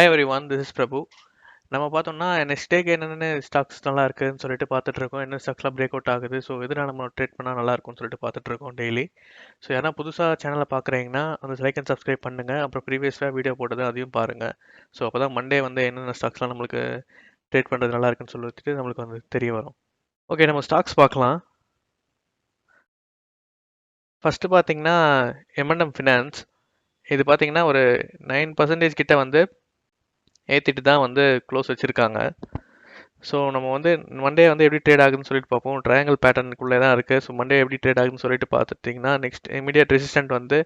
Hi everyone, this is Prabhu. நம்ம பார்த்தோம்னா next டேக்கு என்னென்ன ஸ்டாக்ஸ் நல்லா இருக்குன்னு சொல்லிட்டு பார்த்துட்டு இருக்கோம். என்ன ஸ்டாக்ஸ்லாம் பிரேக் அவுட் ஆகுது. ஸோ எதில் நம்ம ட்ரேட் பண்ணால் நல்லா இருக்கும்னு சொல்லிட்டு பார்த்துட்டு இருக்கோம் டெய்லி. ஸோ யாரா புதுசாக சேனலை பார்க்குறீங்கன்னா அந்த லைக் அண்ட் சப்ஸ்கிரைப் பண்ணுங்க. அப்புறம் ப்ரீவியஸாக வீடியோ போட்டது அதையும் பாருங்க. ஸோ அப்போ தான் மண்டே வந்து என்னென்ன ஸ்டாக்ஸ்லாம் நம்மளுக்கு ட்ரேட் பண்ணுறது நல்லா இருக்குன்னு சொல்லிட்டு நம்மளுக்கு வந்து தெரிய வரும். ஓகே, நம்ம ஸ்டாக்ஸ் பார்க்கலாம். ஃபர்ஸ்ட் பார்த்தீங்கன்னா M&M ஃபினான்ஸ். இது பார்த்தீங்கன்னா ஒரு 9% கிட்ட வந்து ஏற்றிட்டு தான் வந்து க்ளோஸ் வச்சுருக்காங்க. ஸோ நம்ம வந்து மண்டே வந்து எப்படி ட்ரேட் ஆகுதுன்னு சொல்லிட்டு பார்ப்போம். ட்ரையாங்கிள் பேட்டர்னுக்குள்ளே தான் இருக்குது. ஸோ மண்டே எப்படி ட்ரேட் ஆகுதுன்னு சொல்லிட்டு பார்த்துட்டிங்கன்னா நெக்ஸ்ட் இமீடியட் ரெசிஸ்டன்ட் வந்து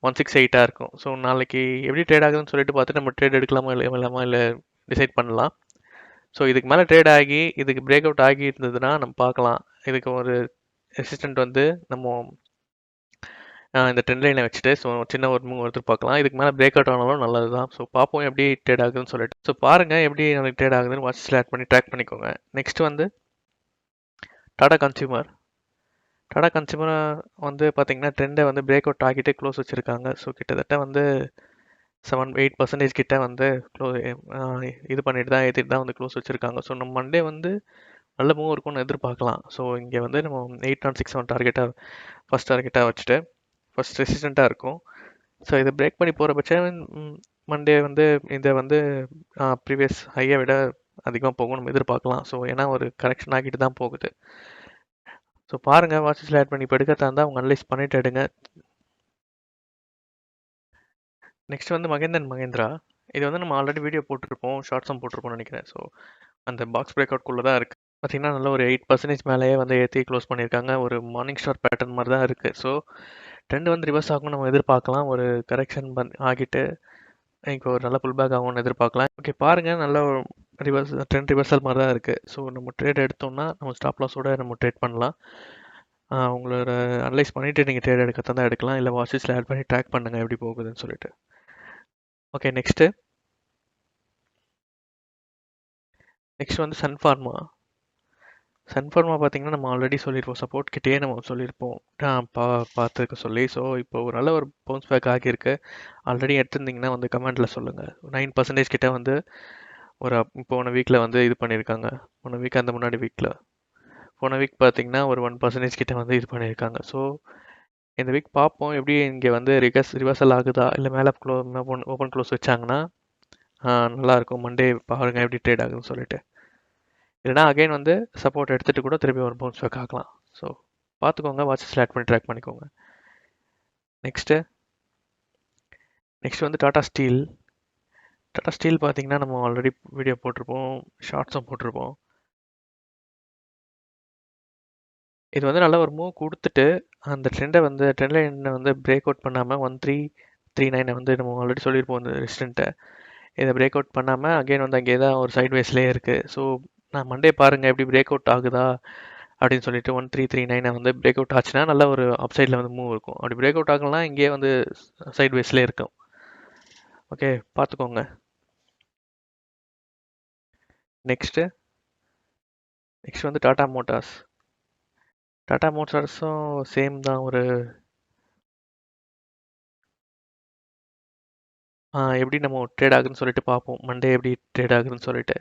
168 இருக்கும். ஸோ நாளைக்கு எப்படி ட்ரேட் ஆகுதுன்னு சொல்லிட்டு பார்த்துட்டு நம்ம ட்ரேட் எடுக்கலாமா இல்லை டிசைட் பண்ணலாம். ஸோ இதுக்கு மேலே ட்ரேட் ஆகி இதுக்கு பிரேக் அவுட் ஆகி இருந்ததுன்னா நம்ம பார்க்கலாம். இதுக்கு ஒரு ரெசிஸ்டன்ட் வந்து நம்ம இந்த ட்ரெண்ட் லைனை வச்சுட்டு ஸோ சின்ன ஒரு மூவ் பார்க்கலாம். இதுக்கு மேலே பிரேக் அவுட் ஆனாலும் நல்லது தான். ஸோ பார்ப்போம் எப்படி ட்ரேட் ஆகுதுன்னு சொல்லிட்டு. ஸோ பாருங்கள் எப்படி நமக்கு ட்ரேட் ஆகுதுன்னு வாட்சில் ஆட் பண்ணி ட்ராக் பண்ணிக்கோங்க. நெக்ஸ்ட் வந்து டாடா கன்சியூமர் வந்து பார்த்தீங்கன்னா ட்ரெண்டை வந்து பிரேக் அவுட் ஆகிட்டு க்ளோஸ் வச்சுருக்காங்க. ஸோ கிட்டத்தட்ட வந்து 7-8% கிட்ட வந்து இது பண்ணிட்டு தான் ஏற்றிட்டு தான் வந்து க்ளோஸ் வச்சுருக்காங்க. ஸோ நம்ம மண்டே வந்து நல்ல மூவ் இருக்கும்னு எதிர்பார்க்கலாம். ஸோ இங்கே வந்து நம்ம 8.67 ஃபஸ்ட் டார்கெட்டாக வச்சுட்டு ஃபஸ்ட் ரெசிஸ்டண்ட்டாக இருக்கும். ஸோ இதை பிரேக் பண்ணி போகிற பட்சம் மண்டே வந்து இதை வந்து ப்ரீவியஸ் ஹையை விட அதிகமாக போகும் நம்ம எதிர்பார்க்கலாம். ஸோ ஏன்னா ஒரு கரெக்ஷன் ஆகிட்டு தான் போகுது. ஸோ பாருங்கள் வாட்சஸில் ஆட் பண்ணி இப்போ எடுக்கிறதா இருந்தால் அவங்க அனலைஸ் பண்ணிட்டு எடுங்க. நெக்ஸ்ட் வந்து மகேந்திரா. இது வந்து நம்ம ஆல்ரெடி வீடியோ போட்டிருப்போம், ஷார்ட்ஸும் போட்டிருப்போம்னு நினைக்கிறேன். ஸோ அந்த பாக்ஸ் பிரேக் அவுட்குள்ளே தான் இருக்குது. பார்த்தீங்கன்னா நல்ல ஒரு 8% மேலேயே வந்து ஏற்றி க்ளோஸ் பண்ணியிருக்காங்க. ஒரு மார்னிங் ஸ்டார் பேட்டர்ன் மாதிரி தான் இருக்குது. ஸோ ட்ரெண்ட் வந்து ரிவர்ஸ் ஆகும் நம்ம எதிர்பார்க்கலாம். ஒரு கரெக்ஷன் ஆகிட்டு இப்போ ஒரு நல்ல புல் பேக் ஆகும்னு எதிர்பார்க்கலாம். ஓகே பாருங்கள், நல்ல ஒரு ட்ரெண்ட் ரிவர்சல் மாதிரி தான் இருக்குது. ஸோ நம்ம ட்ரேட் எடுத்தோம்னா நம்ம ஸ்டாப் லாஸோட நம்ம ட்ரேட் பண்ணலாம். உங்களோட அனலைஸ் பண்ணிவிட்டு நீங்கள் ட்ரேட் எடுக்கிறதா தான் எடுக்கலாம். இல்லை வாட்சஸில் ஆட் பண்ணி ட்ராக் பண்ணுங்கள் எப்படி போகுதுன்னு சொல்லிட்டு. ஓகே நெக்ஸ்ட் வந்து சன்ஃபார்மா பார்த்தீங்கன்னா நம்ம ஆல்ரெடி சொல்லியிருப்போம், சப்போர்ட் கிட்டே நம்ம சொல்லியிருப்போம் பார்த்துருக்க சொல்லி. ஸோ இப்போ ஒரு நல்ல ஒரு பவுன்ஸ் பேக் ஆகியிருக்கு. ஆல்ரெடி எடுத்திருந்தீங்கன்னா வந்து கமெண்ட்டில் சொல்லுங்கள். 9% கிட்ட வந்து ஒரு போன வீக்கில் வந்து இது பண்ணியிருக்காங்க. போன வீக் அந்த முன்னாடி போன வீக் பார்த்தீங்கன்னா ஒரு 1% கிட்ட வந்து இது பண்ணியிருக்காங்க. ஸோ இந்த வீக் பார்ப்போம் எப்படி இங்கே வந்து ரிவர்சல் ஆகுதா இல்லை மேலே ஓப்பன் க்ளோஸ் வச்சாங்கன்னா நல்லாயிருக்கும். மண்டே பாருங்கள் எப்படி ட்ரேட் ஆகுதுன்னு சொல்லிட்டு. இல்லைனா அகைன் வந்து சப்போர்ட் எடுத்துகிட்டு கூட திருப்பி ஒரு பவுன்ஸ் பேக் ஆகலாம். ஸோ பார்த்துக்கோங்க, வாட்சஸில் ஆட் பண்ணி ட்ராக் பண்ணிக்கோங்க. நெக்ஸ்ட்டு வந்து டாடா ஸ்டீல் பார்த்தீங்கன்னா நம்ம ஆல்ரெடி வீடியோ போட்டிருப்போம், ஷார்ட்ஸும் போட்டிருப்போம். இது வந்து நல்ல ஒரு மூவ் கொடுத்துட்டு அந்த ட்ரெண்ட் லைனை வந்து பிரேக் அவுட் பண்ணாமல் 1339 வந்து நம்ம ஆல்ரெடி சொல்லியிருப்போம் இந்த ரெசிஸ்டண்ட்டை. இதை பிரேக் அவுட் பண்ணாமல் அகைன் வந்து அங்கே தான் ஒரு சைட்வேஸ்லேயே இருக்குது. ஸோ நான் மண்டே பாருங்கள் எப்படி பிரேக் அவுட் ஆகுதா அப்படின்னு சொல்லிட்டு 1339 வந்து பிரேக் அவுட் ஆச்சுன்னா நல்ல ஒரு அப்சைடில் வந்து மூவ் இருக்கும். அப்படி பிரேக் அவுட் ஆகலாம் இங்கேயே வந்து சைட்வேஸ்லேயே இருக்கும். ஓகே பார்த்துக்கோங்க. நெக்ஸ்ட்டு வந்து டாடா மோட்டார்ஸும் சேம் தான். ஒரு எப்படி நம்ம ட்ரேட் ஆகுதுன்னு சொல்லிட்டு பார்ப்போம். மண்டே எப்படி ட்ரேட் ஆகுதுன்னு சொல்லிட்டு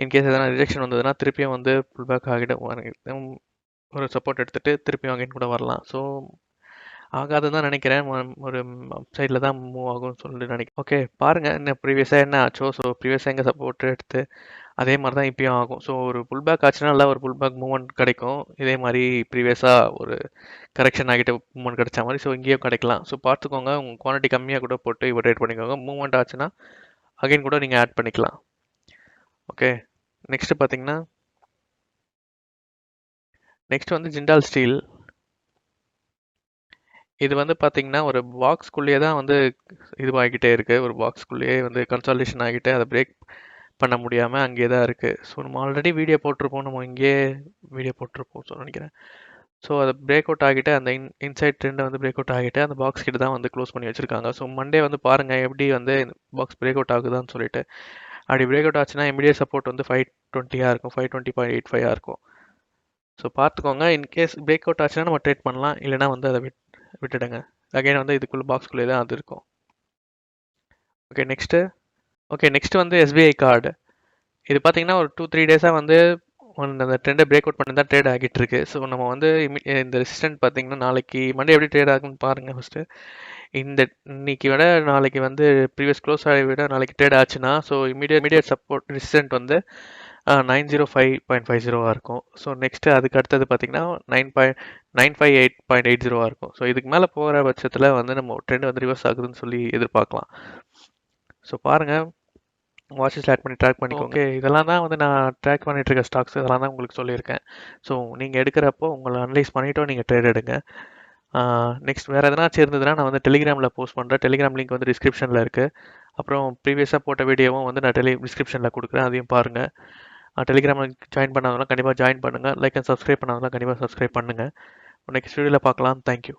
இன்கேஸ் எதனா ரிஜெக்ஷன் வந்ததுன்னா திருப்பியும் வந்து புல் பேக் ஆகிடும். ஒரு சப்போர்ட் எடுத்துகிட்டு திருப்பியும் அகைன் கூட வரலாம். ஸோ ஆகாதுன்னு தான் நினைக்கிறேன். ஒரு சைடில் தான் மூவ் ஆகும்னு சொல்லிட்டு நினைக்கிறேன். ஓகே பாருங்கள் என்ன ப்ரீவியஸாக என்ன ஆச்சோ. ஸோ ப்ரீவியஸாக எங்கே சப்போர்ட் எடுத்து அதே மாதிரி தான் இப்பயும் ஆகும். ஸோ ஒரு புல் பேக் ஆச்சுன்னா நல்லா ஒரு புல் பேக் மூவ்மெண்ட் கிடைக்கும். இதே மாதிரி ப்ரீவியஸாக ஒரு கரெக்ஷன் ஆகிட்டு மூவ்மெண்ட் கிடைச்ச மாதிரி ஸோ இங்கேயும் கிடைக்கலாம். ஸோ பார்த்துக்கோங்க, உங்கள் குவான்டிட்டி கம்மியாக கூட போட்டு இப்போ ரேட் பண்ணிக்கோங்க. மூவ்மெண்ட் ஆச்சுன்னா அகைன் கூட நீங்கள் ஆட் பண்ணிக்கலாம். ஓகே நெக்ஸ்ட்டு பார்த்தீங்கன்னா வந்து ஜிண்டால் ஸ்டீல். இது வந்து பார்த்தீங்கன்னா ஒரு பாக்ஸ்குள்ளேயே தான் வந்து இதுவாகிட்டே இருக்குது. ஒரு பாக்ஸ்குள்ளேயே வந்து கன்சால்டேஷன் ஆகிட்டு அதை பிரேக் பண்ண முடியாமல் அங்கே தான் இருக்குது. ஸோ நம்ம ஆல்ரெடி வீடியோ போட்டிருப்போம், நம்ம இங்கேயே வீடியோ போட்டிருப்போம் ஸோ நினைக்கிறேன். ஸோ அதை பிரேக் அவுட் ஆகிட்டு அந்த இன்சைட் ட்ரெண்டை வந்து பிரேக் அவுட் ஆகிட்டு அந்த பாக்ஸ் கிட்ட தான் வந்து க்ளோஸ் பண்ணி வச்சுருக்காங்க. ஸோ மண்டே வந்து பாருங்கள் எப்படி வந்து பாக்ஸ் பிரேக் அவுட் ஆகுதான்னு சொல்லிட்டு. அப்படி பிரேக் அவுட் ஆச்சுன்னா இமீடியட் சப்போர்ட் வந்து 520 இருக்கும், 520.85 இருக்கும். ஸோ பார்த்துக்கோங்க, இன்கேஸ் பிரேக் அவுட் ஆச்சுன்னா நம்ம ட்ரேட் பண்ணலாம். இல்லைனா வந்து அதை விட்டுடுங்க. அகைன் வந்து இதுக்குள்ளே பாக்ஸ்குள்ளே தான் அது இருக்கும். ஓகே நெக்ஸ்ட்டு ஓகே, நெக்ஸ்ட் வந்து எஸ்பிஐ கார்டு. இது பார்த்தீங்கன்னா ஒரு 2-3 டேஸாக வந்து அந்த ட்ரெண்டை பிரேக் அவுட் பண்ணி தான் ட்ரேட் ஆகிட்டு இருக்கு. ஸோ நம்ம வந்து இந்த ரெசிஸ்டன்ட் பார்த்தீங்கன்னா நாளைக்கு மண்டே எப்படி ட்ரேட் ஆகுன்னு பாருங்கள் ஃபஸ்ட்டு. இன்னைக்கு விட நாளைக்கு வந்து ப்ரீவியஸ் க்ளோஸ் ஆகி விட நாளைக்கு ட்ரேட் ஆச்சுன்னா, ஸோ இமீடியட் சப்போர்ட் ரெசிஸ்டன்ட் வந்து 905.50 இருக்கும். ஸோ நெக்ஸ்ட்டு அதுக்கு அடுத்தது பார்த்தீங்கன்னா 958.80 இருக்கும். ஸோ இதுக்கு மேலே போகிற பட்சத்தில் வந்து நம்ம ட்ரெண்ட் வந்து ரிவர்ஸ் ஆகுதுன்னு சொல்லி எதிர்பார்க்கலாம். ஸோ பாருங்கள், வாட்சஸ் ஆட் பண்ணி ட்ராக் பண்ணிக்கோங்க. ஓகே, இதெல்லாம் தான் வந்து நான் ட்ராக் பண்ணிட்டு இருக்க ஸ்டாக்ஸ், இதெல்லாம் தான் உங்களுக்கு சொல்லியிருக்கேன். ஸோ நீங்கள் எடுக்கிறப்போ உங்களை அனலைஸ் பண்ணிவிட்டோம் நீங்கள் ட்ரேட் எடுங்க. நெக்ஸ்ட் வேறு எதனாச்சும் இருந்ததுன்னா நான் வந்து டெலிகிராமில் போஸ்ட் பண்ணுறேன். டெலிகிராம் லிங்க் வந்து டிஸ்கிரிப்ஷனில் இருக்குது. அப்புறம் ப்ரீவியஸாக போட்ட வீடியோவும் வந்து நான் டிஸ்கிரிப்ஷனில் கொடுக்குறேன், அதையும் பாருங்கள். டெலிகிராமில் ஜாயின் பண்ணாதவங்களாம் கண்டிப்பாக ஜாயின் பண்ணுங்கள். லைக் அண்ட் சப்ஸ்கிரைப் பண்ணாதவங்களாம் கண்டிப்பாக சப்ஸ்கிரைப் பண்ணுங்கள். நெக்ஸ்ட் வீடியோவில் பார்க்கலாம். தேங்க்யூ.